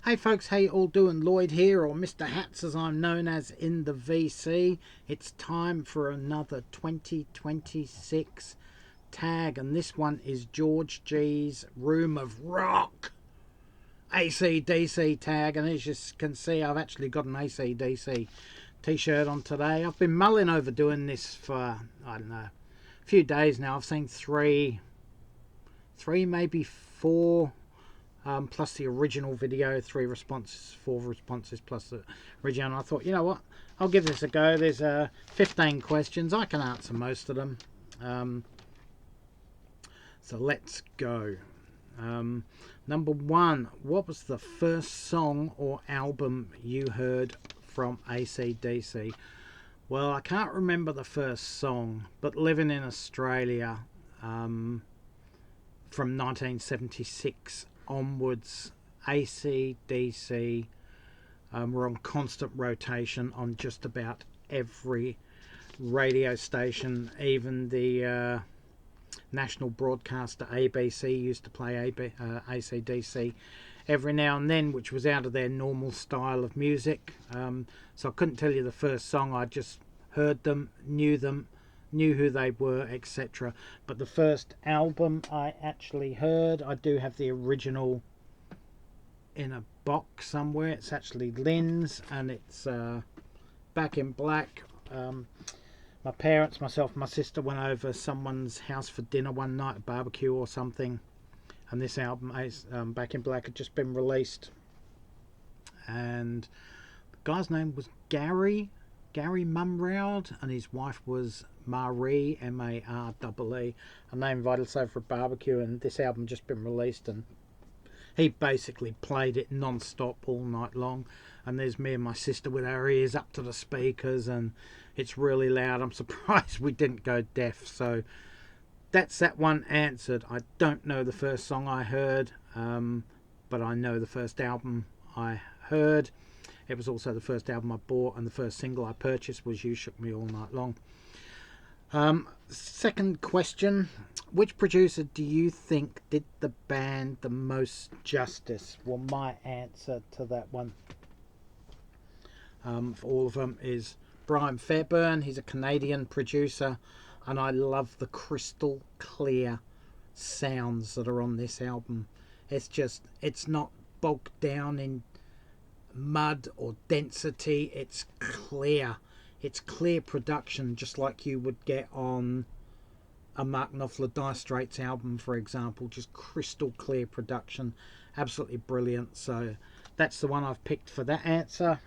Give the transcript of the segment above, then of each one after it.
Hey folks, how you all doing? Lloyd here, or Mr. Hats as I'm known as in the VC. It's time for another 2026 tag, and this one is George G's Room of Rock ACDC tag. And as you can see, I've actually got an ACDC t-shirt on today. I've been mulling over doing this for, I don't know, a few days now. I've seen three, maybe four, plus the original video, 4 responses plus the original. And I thought, you know what, I'll give this a go. There's 15 questions. I can answer most of them. So let's go. Number 1, what was the first song or album you heard from ACDC? Well, I can't remember the first song, but living in Australia from 1976 onwards, ACDC were on constant rotation on just about every radio station. Even the national broadcaster ABC used to play ACDC every now and then, which was out of their normal style of music. So I couldn't tell you the first song. I just heard them, knew who they were, etc. But the first album I actually heard, I do have the original in a box somewhere. It's actually Lynn's, and it's Back in Black. My parents, myself, my sister went over someone's house for dinner one night, a barbecue or something, and this album, Back in Black, had just been released. And the guy's name was Gary Mumraud, and his wife was Marie, Maree, and they invited us over for a barbecue, and this album had just been released, and he basically played it non-stop all night long. And there's me and my sister with our ears up to the speakers, and it's really loud. I'm surprised we didn't go deaf. So that's that one answered. I don't know the first song I heard, but I know the first album I heard. It was also the first album I bought, and the first single I purchased was You Shook Me All Night Long. Second question, which producer do you think did the band the most justice? Well, my answer to that one, for all of them, is Brian Fairbairn. He's a Canadian producer, and I love the crystal clear sounds that are on this album. It's not bogged down in mud or density. It's clear production, just like you would get on a Mark Knopfler Dire Straits album, for example. Just crystal clear production, absolutely brilliant. So that's the one I've picked for that answer.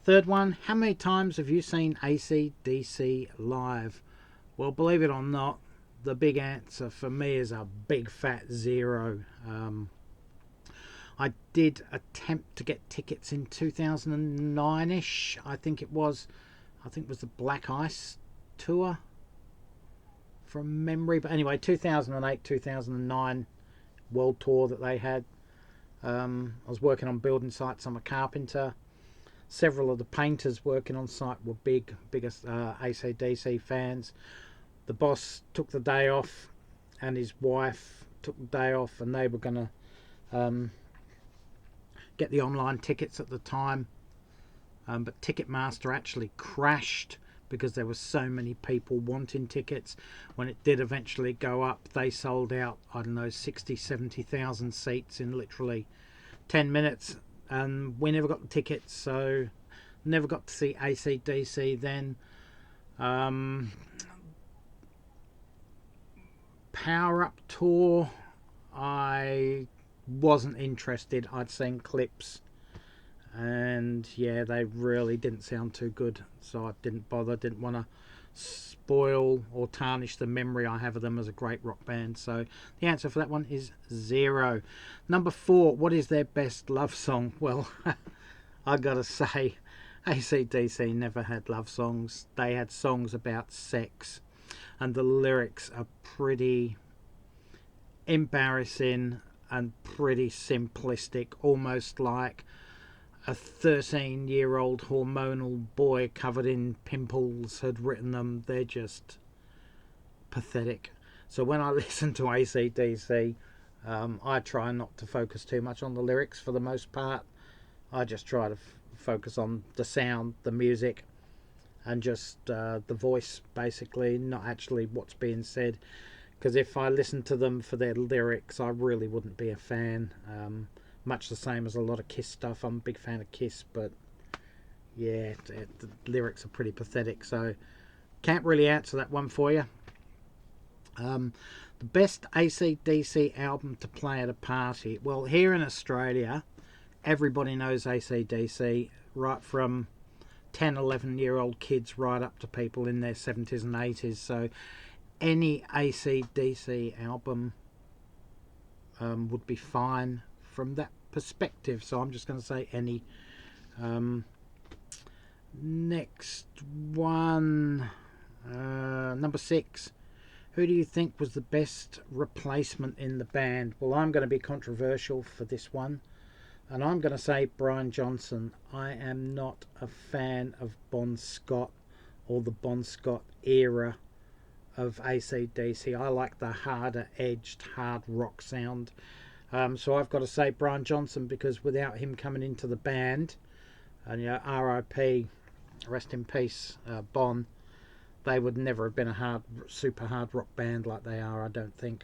Third one, how many times have you seen ACDC live? Well, believe it or not, the big answer for me is a big fat 0. I did attempt to get tickets in 2009-ish, I think it was the Black Ice tour from memory. But anyway, 2008, 2009 world tour that they had. I was working on building sites. I'm a carpenter. Several of the painters working on site were biggest ACDC fans. The boss took the day off, and his wife took the day off, and they were going to get the online tickets at the time, but Ticketmaster actually crashed because there were so many people wanting tickets. When it did eventually go up, they sold out, I don't know, 70,000 seats in literally 10 minutes, and we never got the tickets, so never got to see ACDC then. Power Up Tour, I wasn't interested. I'd seen clips, and yeah, they really didn't sound too good, so I didn't bother. Didn't want to spoil or tarnish the memory I have of them as a great rock band. So the answer for that one is 0. Number 4, what is their best love song? Well, I gotta say, ACDC never had love songs. They had songs about sex, and the lyrics are pretty embarrassing and pretty simplistic, almost like a 13-year-old hormonal boy covered in pimples had written them. They're just pathetic. So when I listen to ACDC, I try not to focus too much on the lyrics for the most part. I just try to focus on the sound, the music, and just the voice, basically, not actually what's being said. Because if I listened to them for their lyrics, I really wouldn't be a fan. Much the same as a lot of Kiss stuff. I'm a big fan of Kiss, but yeah, the lyrics are pretty pathetic, so can't really answer that one for you. The best acdc album to play at a party. Well, here in Australia, everybody knows acdc, right from 10, 11-year-old kids right up to people in their 70s and 80s. So any acdc album would be fine from that perspective. So I'm just going to say any. Next one, number 6. Who do you think was the best replacement in the band? Well, I'm going to be controversial for this one, and I'm going to say Brian Johnson. I am not a fan of Bon Scott or the Bon Scott era of AC/DC. I like the harder edged hard rock sound. So I've got to say Brian Johnson, because without him coming into the band, and R.I.P., rest in peace, Bon, they would never have been a super hard rock band like they are. I don't think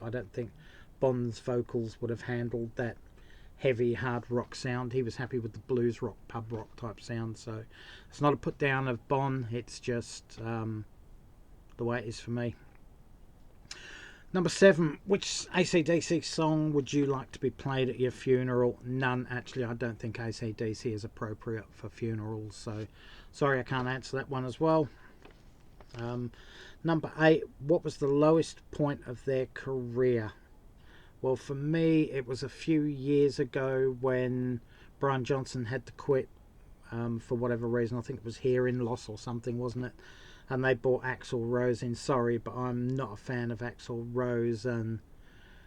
Bon's vocals would have handled that heavy hard rock sound. He was happy with the blues rock, pub rock type sound. So it's not a put down of Bon. It's just the way it is for me. Number 7, which AC/DC song would you like to be played at your funeral? None, actually. I don't think AC/DC is appropriate for funerals, so sorry I can't answer that one as well. Number 8, what was the lowest point of their career? Well, for me, it was a few years ago when Brian Johnson had to quit for whatever reason. I think it was hearing loss or something, wasn't it? And they brought Axl Rose in. Sorry, but I'm not a fan of Axl Rose, and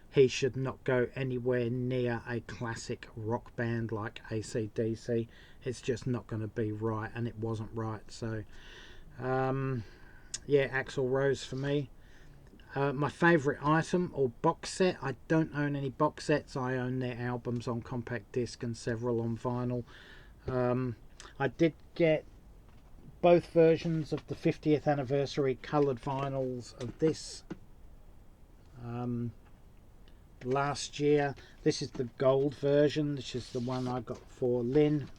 he should not go anywhere near a classic rock band like AC/DC. It's just not going to be right, and it wasn't right. So, yeah, Axl Rose for me. My favourite item or box set. I don't own any box sets. I own their albums on compact disc and several on vinyl. I did get both versions of the 50th anniversary coloured vinyls of this last year. This is the gold version. This is the one I got for Lynn.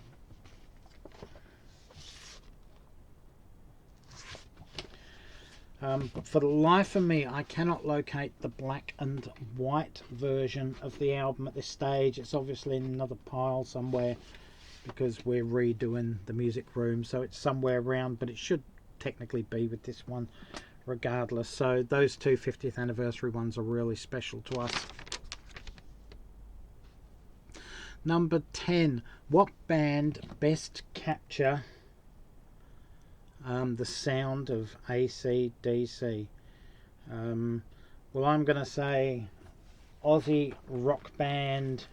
But for the life of me, I cannot locate the black and white version of the album at this stage. It's obviously in another pile somewhere, because we're redoing the music room, so it's somewhere around, but it should technically be with this one regardless. So those two 50th anniversary ones are really special to us. Number 10, what band best capture the sound of AC/DC? Well, I'm going to say Aussie rock band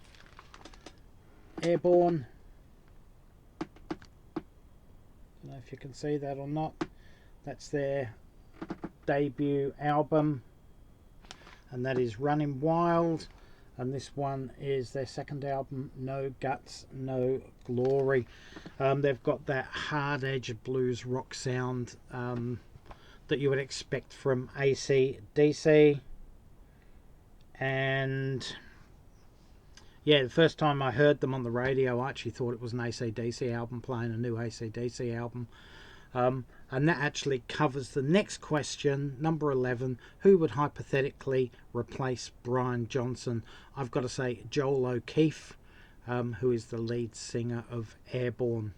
Airborne. Don't know if you can see that or not. That's their debut album, and that is Running Wild, and this one is their second album, No Guts, No Glory. They've got that hard-edged blues rock sound that you would expect from AC/DC, and yeah, the first time I heard them on the radio, I actually thought it was an AC/DC album playing a new AC/DC album. And that actually covers the next question, number 11. Who would hypothetically replace Brian Johnson? I've got to say Joel O'Keefe, who is the lead singer of Airborne.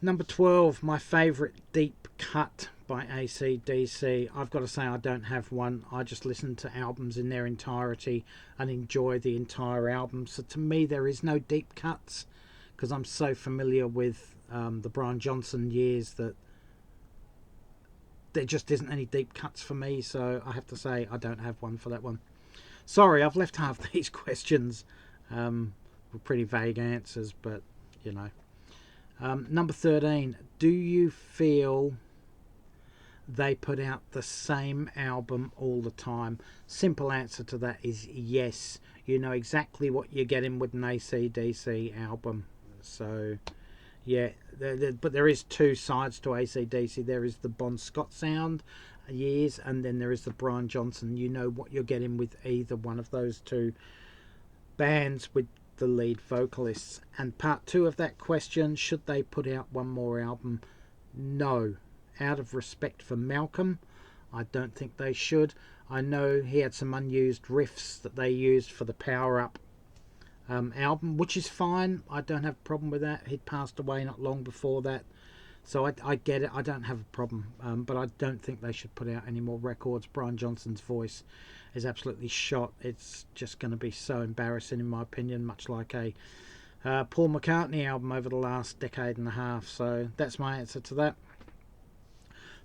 Number 12, my favourite deep cut by AC/DC. I've got to say I don't have one. I just listen to albums in their entirety and enjoy the entire album. So to me there is no deep cuts, because I'm so familiar with the Brian Johnson years that there just isn't any deep cuts for me. So I have to say I don't have one for that one. Sorry, I've left half these questions with pretty vague answers, but you know. Number 13, do you feel they put out the same album all the time? Simple answer to that is yes. You know exactly what you're getting with an acdc album. So yeah, but there is two sides to acdc. There is the Bon Scott sound years, and then there is the Brian Johnson. You know what you're getting with either one of those two bands with the lead vocalists. And part two of that question, should they put out one more album? No. Out of respect for Malcolm, I don't think they should. I know he had some unused riffs that they used for the Power Up album, which is fine. I don't have a problem with that. He'd passed away not long before that, so I get it. I don't have a problem, but I don't think they should put out any more records. Brian Johnson's voice is absolutely shot. It's just going to be so embarrassing, in my opinion, much like a Paul McCartney album over the last decade and a half. So that's my answer to that.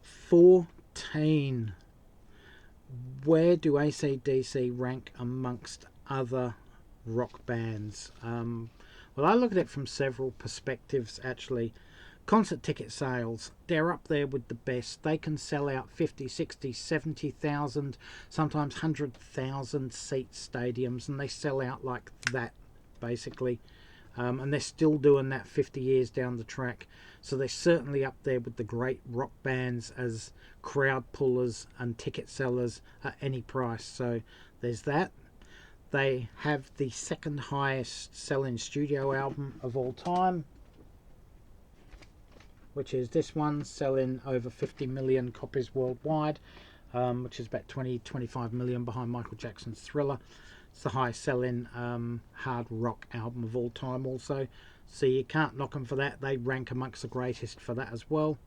14. Where do AC/DC rank amongst other rock bands? Well, I look at it from several perspectives, actually. Concert ticket sales, they're up there with the best. They can sell out 50, 60, 70,000, sometimes 100,000 seat stadiums, and they sell out like that, basically. And they're still doing that 50 years down the track. So they're certainly up there with the great rock bands as crowd pullers and ticket sellers at any price. So there's that. They have the second highest selling studio album of all time, which is this one, selling over 50 million copies worldwide, which is about 25 million behind Michael Jackson's Thriller. It's the highest selling hard rock album of all time also, so you can't knock them for that. They rank amongst the greatest for that as well.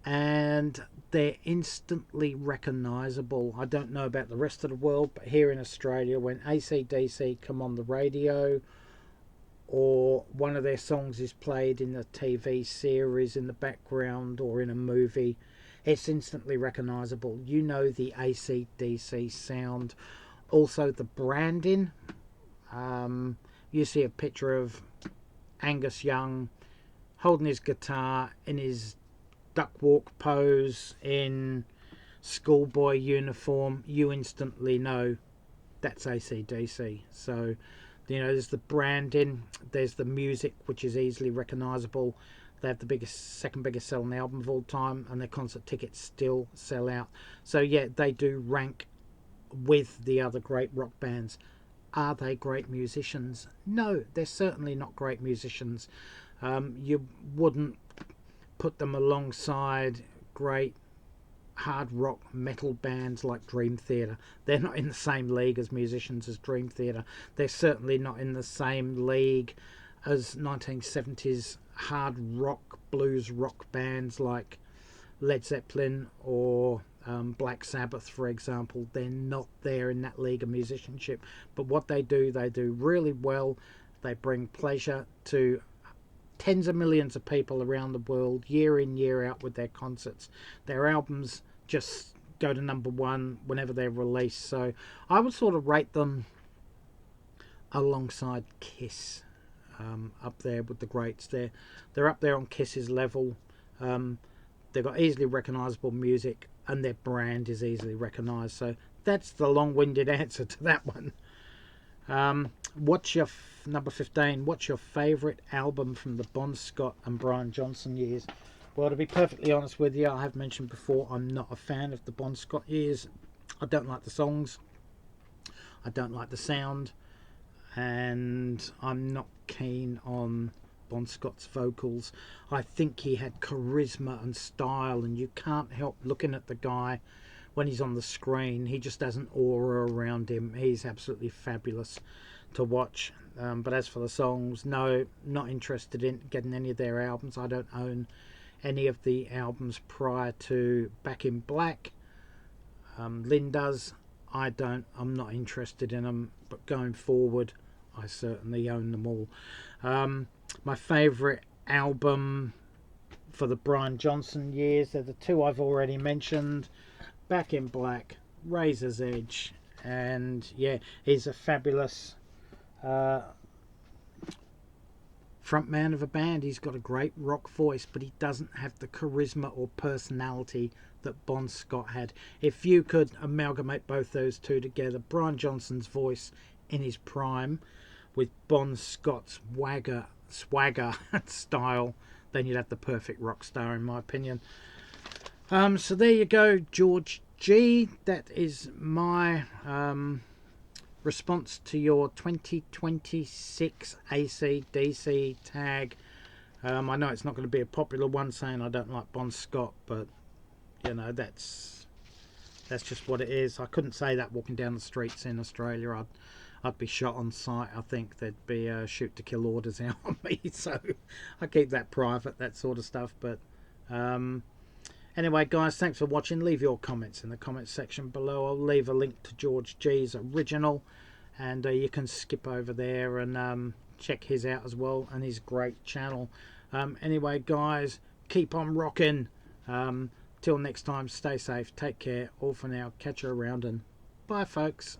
And they're instantly recognisable. I don't know about the rest of the world, but here in Australia, when AC/DC come on the radio, or one of their songs is played in a TV series in the background or in a movie, it's instantly recognisable. You know the AC/DC sound. Also the branding. You see a picture of Angus Young holding his guitar in his duck walk pose in schoolboy uniform, you instantly know that's AC/DC. So you know, there's the branding, there's the music, which is easily recognisable. They have the second biggest selling album of all time, and their concert tickets still sell out. So yeah, they do rank with the other great rock bands. Are they great musicians? No, they're certainly not great musicians. You wouldn't put them alongside great hard rock metal bands like Dream Theater. They're not in the same league as musicians as Dream Theater. They're certainly not in the same league as 1970s hard rock, blues rock bands like Led Zeppelin or Black Sabbath, for example. They're not there in that league of musicianship. But what they do really well. They bring pleasure to tens of millions of people around the world year in, year out with their concerts. Their albums just go to number one whenever they're released. So I would sort of rate them alongside Kiss, up there with the greats. They're up there on Kiss's level. They've got easily recognisable music, and their brand is easily recognised. So that's the long-winded answer to that one. What's your number 15? What's your favourite album from the Bon Scott and Brian Johnson years? Well, to be perfectly honest with you, I have mentioned before, I'm not a fan of the Bon Scott years. I don't like the songs. I don't like the sound. And I'm not keen on Bon Scott's vocals. I think he had charisma and style, and you can't help looking at the guy when he's on the screen. He just has an aura around him. He's absolutely fabulous to watch. But as for the songs, no, not interested in getting any of their albums. I don't own any of the albums prior to Back in Black. Lynn does. I don't. I'm not interested in them. But going forward, I certainly own them all. My favourite album for the Brian Johnson years, they're the two I've already mentioned. Back in Black, Razor's Edge, and yeah, he's a fabulous frontman of a band. He's got a great rock voice, but he doesn't have the charisma or personality that Bon Scott had. If you could amalgamate both those two together, Brian Johnson's voice in his prime with Bon Scott's swagger style, then you'd have the perfect rock star in my opinion. So there you go, George G. That is my response to your 2026 acdc tag. I know it's not going to be a popular one, saying I don't like Bon Scott, but you know, that's just what it is. I couldn't say that walking down the streets in Australia. I'd be shot on sight. I think there'd be shoot to kill orders out on me, so I keep that private, that sort of stuff. But anyway, guys, thanks for watching. Leave your comments in the comments section below. I'll leave a link to George G's original, and you can skip over there and check his out as well, and his great channel. Anyway, guys, keep on rocking. Till next time, stay safe, take care. All for now. Catch you around, and bye, folks.